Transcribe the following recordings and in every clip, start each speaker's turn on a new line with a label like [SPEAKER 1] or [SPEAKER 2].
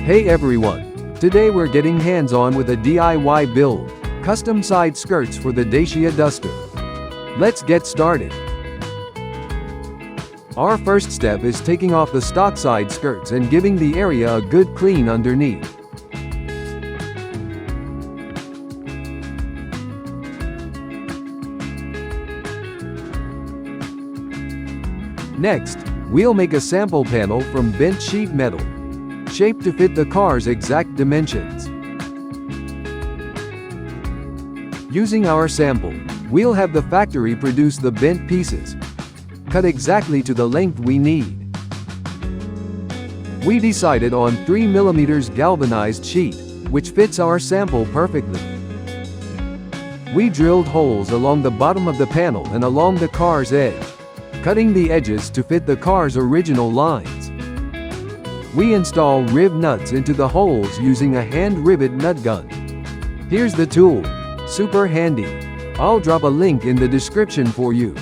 [SPEAKER 1] Hey everyone! Today we're getting hands-on with a DIY build, custom side skirts for the Dacia Duster. Let's get started. Our first step is taking off the stock side skirts and giving the area a good clean underneath. Next, we'll make a sample panel from bent sheet metal, shaped to fit the car's exact dimensions. Using our sample, we'll have the factory produce the bent pieces, cut exactly to the length we need. We decided on 3mm galvanized sheet, which fits our sample perfectly. We drilled holes along the bottom of the panel and along the car's edge, cutting the edges to fit the car's original lines. We install rivet nuts into the holes using a hand rivet nut gun. Here's the tool. Super handy. I'll drop a link in the description for you.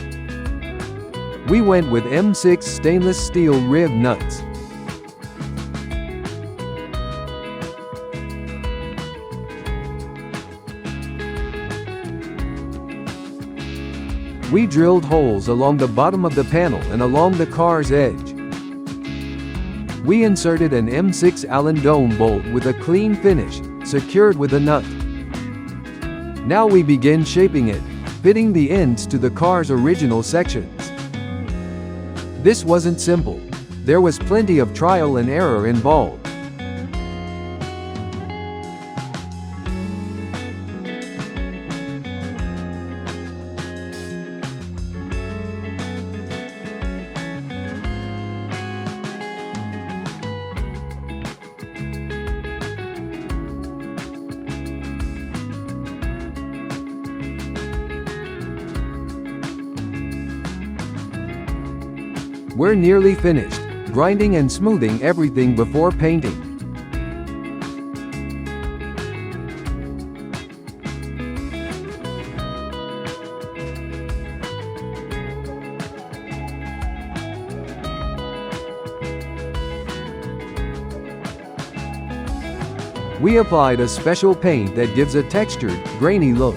[SPEAKER 1] We went with M6 stainless steel rivet nuts. We drilled holes along the bottom of the panel and along the car's edge. We inserted an M6 Allen dome bolt with a clean finish, secured with a nut. Now we begin shaping it, fitting the ends to the car's original sections. This wasn't simple. There was plenty of trial and error involved. We're nearly finished, grinding and smoothing everything before painting. We applied a special paint that gives a textured, grainy look.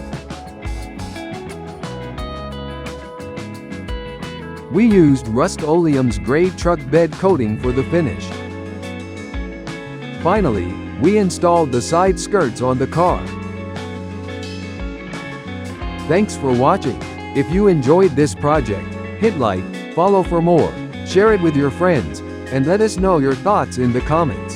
[SPEAKER 1] We used Rust-Oleum's gray truck bed coating for the finish. Finally, we installed the side skirts on the car. Thanks for watching. If you enjoyed this project, hit like, follow for more, share it with your friends, and let us know your thoughts in the comments.